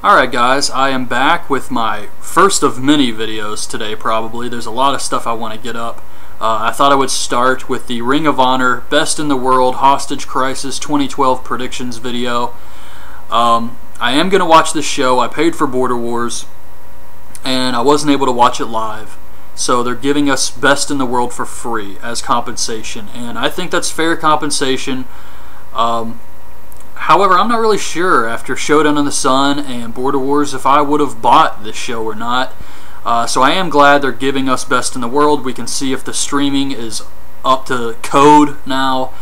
Alright guys, I am back with my first of many videos today probably. There's a lot of stuff I want to get up. I thought I would start with the Ring of Honor Best in the World Hostage Crisis 2012 Predictions video. I am going to watch this show. I paid for Border Wars and I wasn't able to watch it live. So they're giving us Best in the World for free as compensation. And I think that's fair compensation. However, I'm not really sure after Showdown in the Sun and Border Wars if I would have bought this show or not. So I am glad they're giving us Best in the World. We can see if the streaming is up to code now.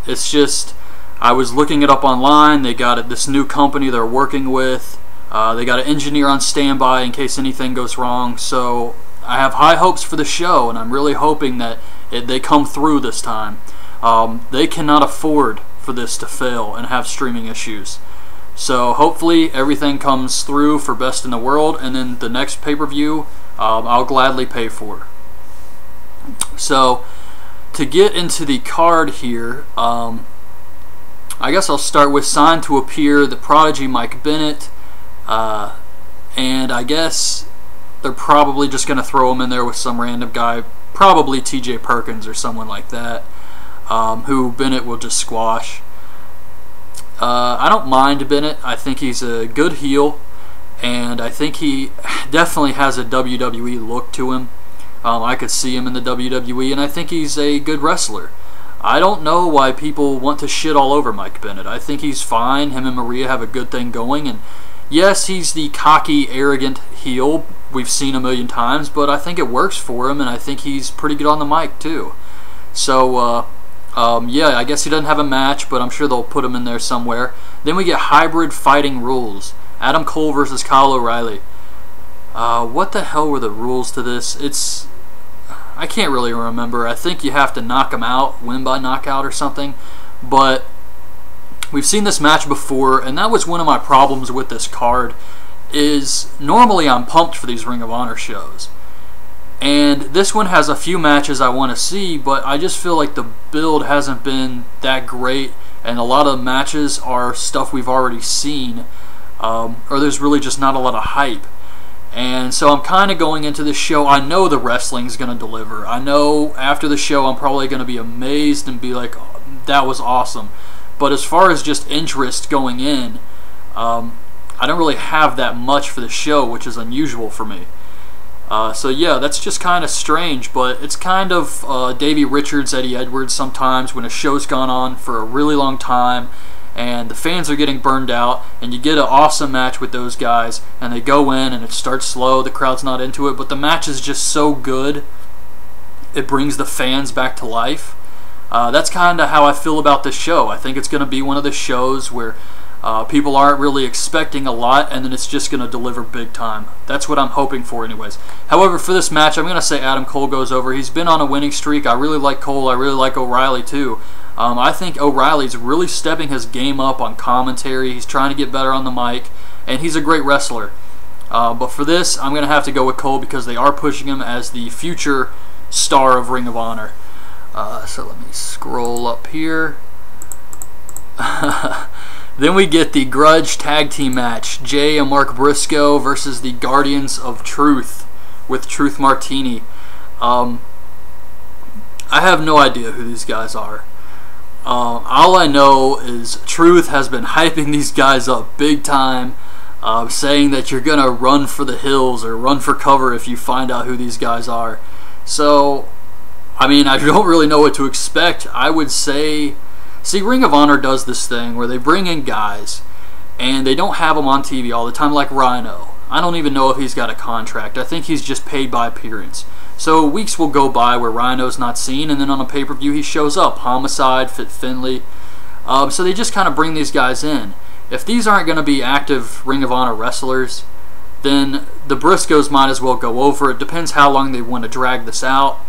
It's just, I was looking it up online. They got this new company they're working with. They got an engineer on standby in case anything goes wrong. So I have high hopes for the show, and I'm really hoping that they come through this time. They cannot afford for this to fail and have streaming issues. So hopefully everything comes through for Best in the World, and then the next pay-per-view I'll gladly pay for. So to get into the card here, I guess I'll start with Signed to Appear, the Prodigy Mike Bennett, and I guess they're probably just going to throw him in there with some random guy, probably T.J. Perkins or someone like that. Who Bennett will just squash. I don't mind Bennett. I think he's a good heel, and I think he definitely has a WWE look to him. I could see him in the WWE, and I think he's a good wrestler. I don't know why people want to shit all over Mike Bennett. I think he's fine. Him and Maria have a good thing going, and yes, he's the cocky, arrogant heel we've seen a million times, but I think it works for him, and I think he's pretty good on the mic too. So, yeah, I guess he doesn't have a match, but I'm sure they'll put him in there somewhere. Then we get Hybrid Fighting Rules. Adam Cole versus Kyle O'Reilly. What the hell were the rules to this? I can't really remember. I think you have to knock him out, win by knockout or something. But we've seen this match before, and that was one of my problems with this card. Is normally I'm pumped for these Ring of Honor shows. And this one has a few matches I want to see, but I just feel like the build hasn't been that great, and a lot of the matches are stuff we've already seen, or there's really just not a lot of hype. And so I'm kind of going into this show, I know the wrestling's going to deliver. I know after the show I'm probably going to be amazed and be like, oh, that was awesome. But as far as just interest going in, I don't really have that much for the show, which is unusual for me. So yeah, that's just kind of strange, but it's kind of Davey Richards, Eddie Edwards sometimes when a show's gone on for a really long time and the fans are getting burned out, and you get an awesome match with those guys and they go in and it starts slow, the crowd's not into it, but the match is just so good it brings the fans back to life. That's kind of how I feel about this show. I think it's going to be one of the shows where people aren't really expecting a lot, and then it's just going to deliver big time. That's what I'm hoping for anyways. However, for this match, I'm going to say Adam Cole goes over. He's been on a winning streak. I really like Cole. I really like O'Reilly too. I think O'Reilly's really stepping his game up on commentary. He's trying to get better on the mic, and he's a great wrestler. But for this, I'm going to have to go with Cole because they are pushing him as the future star of Ring of Honor. So let me scroll up here. Then we get the Grudge Tag Team match. Jay and Mark Briscoe versus the Guardians of Truth with Truth Martini. I have no idea who these guys are. All I know is Truth has been hyping these guys up big time, saying that you're going to run for the hills or run for cover if you find out who these guys are. So, I mean, I don't really know what to expect. I would say... See, Ring of Honor does this thing where they bring in guys and they don't have them on TV all the time, like Rhino. I don't even know if he's got a contract. I think he's just paid by appearance. So weeks will go by where Rhino's not seen, and then on a pay-per-view he shows up. Homicide, Fit Finlay. So they just kind of bring these guys in. If these aren't going to be active Ring of Honor wrestlers, then the Briscoes might as well go over. It depends how long they want to drag this out.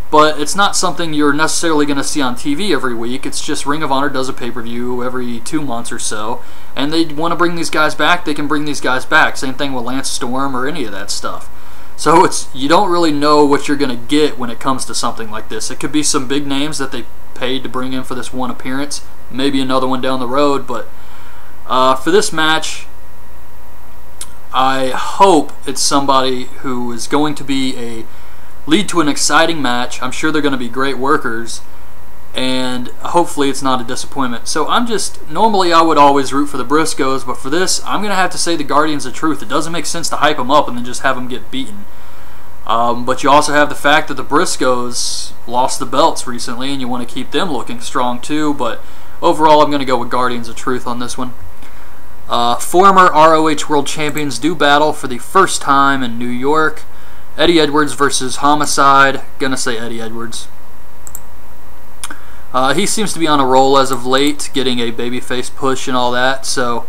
But it's not something you're necessarily going to see on TV every week. It's just Ring of Honor does a pay-per-view every 2 months or so. And they want to bring these guys back, they can bring these guys back. Same thing with Lance Storm or any of that stuff. So you don't really know what you're going to get when it comes to something like this. It could be some big names that they paid to bring in for this one appearance. Maybe another one down the road. But for this match, I hope it's somebody who is going to lead to an exciting match. I'm sure they're going to be great workers, and hopefully it's not a disappointment. So normally I would always root for the Briscoes, but for this, I'm going to have to say the Guardians of Truth. It doesn't make sense to hype them up and then just have them get beaten. But you also have the fact that the Briscoes lost the belts recently, and you want to keep them looking strong too, but overall I'm going to go with Guardians of Truth on this one. Former ROH World Champions do battle for the first time in New York. Eddie Edwards versus Homicide. Gonna say Eddie Edwards. He seems to be on a roll as of late, getting a babyface push and all that, so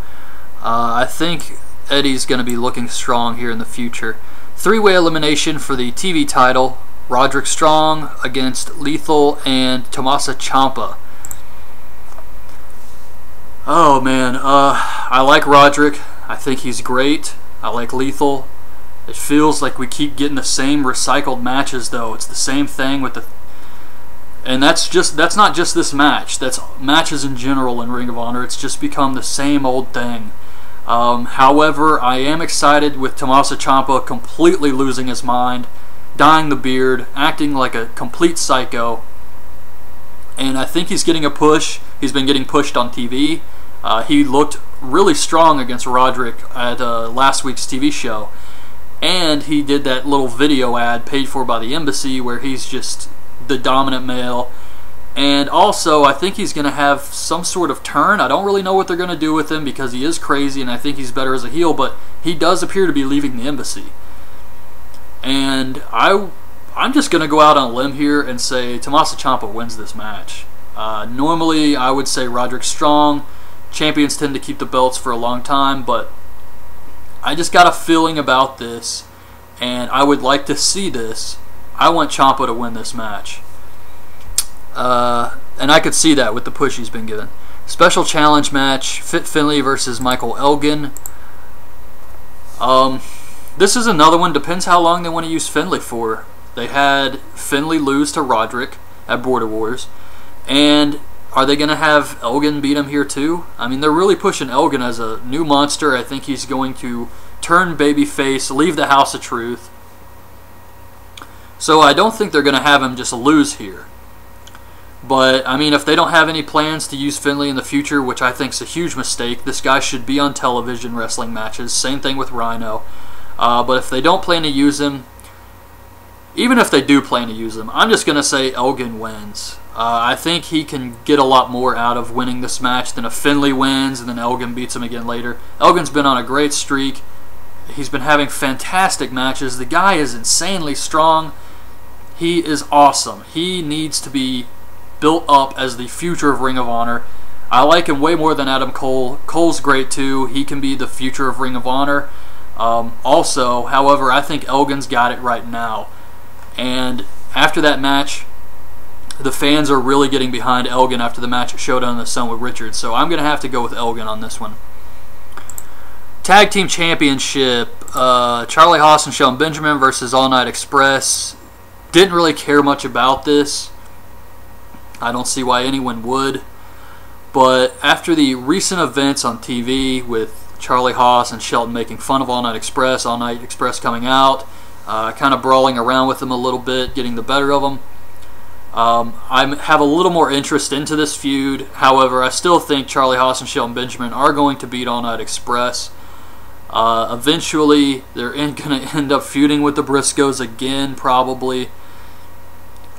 I think Eddie's gonna be looking strong here in the future. Three-way elimination for the TV title. Roderick Strong against Lethal and Tommaso Ciampa. Oh man, I like Roderick. I think he's great. I like Lethal. It feels like we keep getting the same recycled matches though. It's the same thing with and that's not just this match. That's matches in general in Ring of Honor. It's just become the same old thing. However, I am excited with Tommaso Ciampa completely losing his mind, dyeing the beard, acting like a complete psycho. And I think he's getting a push. He's been getting pushed on TV. He looked really strong against Roderick at last week's TV show. And he did that little video ad paid for by the embassy where he's just the dominant male. And also, I think he's going to have some sort of turn. I don't really know what they're going to do with him because he is crazy and I think he's better as a heel, but he does appear to be leaving the embassy. And I'm just going to go out on a limb here and say Tommaso Ciampa wins this match. Normally, I would say Roderick Strong. Champions tend to keep the belts for a long time, but I just got a feeling about this, and I would like to see this. I want Ciampa to win this match. And I could see that with the push he's been given. Special challenge match, Fit Finlay versus Michael Elgin. This is another one, depends how long they want to use Finlay for. They had Finlay lose to Roderick at Border Wars, and are they going to have Elgin beat him here too? I mean, they're really pushing Elgin as a new monster. I think he's going to turn babyface, leave the House of Truth. So I don't think they're going to have him just lose here. But, I mean, if they don't have any plans to use Finlay in the future, which I think is a huge mistake, this guy should be on television wrestling matches. Same thing with Rhino. But if they don't plan to use him, even if they do plan to use him, I'm just going to say Elgin wins. I think he can get a lot more out of winning this match than if Finlay wins and then Elgin beats him again later. Elgin's been on a great streak. He's been having fantastic matches. The guy is insanely strong. He is awesome. He needs to be built up as the future of Ring of Honor. I like him way more than Adam Cole. Cole's great too. He can be the future of Ring of Honor. Also, however, I think Elgin's got it right now. And after that match, the fans are really getting behind Elgin after the match at Showdown in the Sun with Richards. So I'm going to have to go with Elgin on this one. Tag Team Championship, Charlie Haas and Shelton Benjamin versus All Night Express. Didn't really care much about this. I don't see why anyone would. But after the recent events on TV with Charlie Haas and Shelton making fun of All Night Express coming out, kind of brawling around with them a little bit, getting the better of them, I have a little more interest into this feud. However, I still think Charlie Haas and Shelton Benjamin are going to beat All Night Express. Eventually, they're going to end up feuding with the Briscoes again, probably.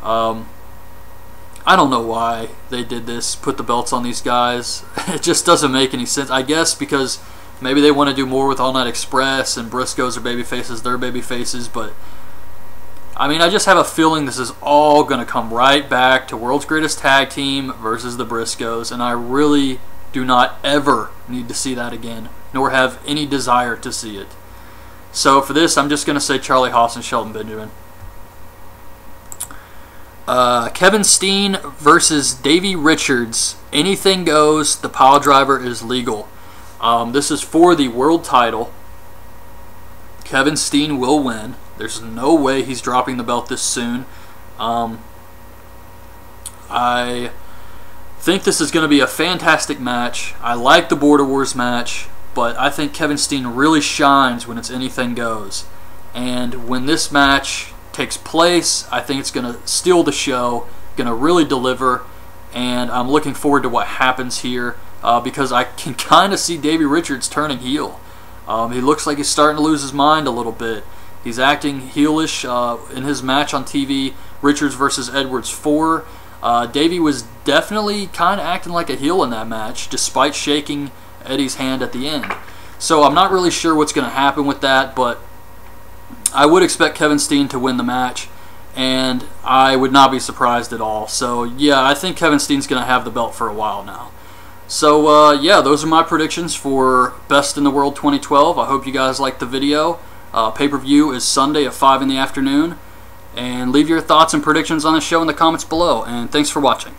I don't know why they did this, put the belts on these guys. It just doesn't make any sense. I guess because maybe they want to do more with All Night Express and Briscoes are babyfaces, they're babyfaces, but I mean, I just have a feeling this is all going to come right back to World's Greatest Tag Team versus the Briscoes, and I really do not ever need to see that again, nor have any desire to see it. So for this, I'm just going to say Charlie Haas and Shelton Benjamin. Kevin Steen versus Davey Richards. Anything goes. The pile driver is legal. This is for the world title. Kevin Steen will win. There's no way he's dropping the belt this soon. I think this is going to be a fantastic match. I like the Border Wars match, but I think Kevin Steen really shines when it's anything goes. And when this match takes place, I think it's going to steal the show, going to really deliver, and I'm looking forward to what happens here because I can kind of see Davey Richards turning heel. He looks like he's starting to lose his mind a little bit. He's acting heelish in his match on TV, Richards versus Edwards 4. Davey was definitely kind of acting like a heel in that match, despite shaking Eddie's hand at the end. So I'm not really sure what's going to happen with that, but I would expect Kevin Steen to win the match, and I would not be surprised at all. So yeah, I think Kevin Steen's going to have the belt for a while now. So yeah, those are my predictions for Best in the World 2012. I hope you guys liked the video. Pay-per-view is Sunday at 5 in the afternoon. And leave your thoughts and predictions on the show in the comments below. And thanks for watching.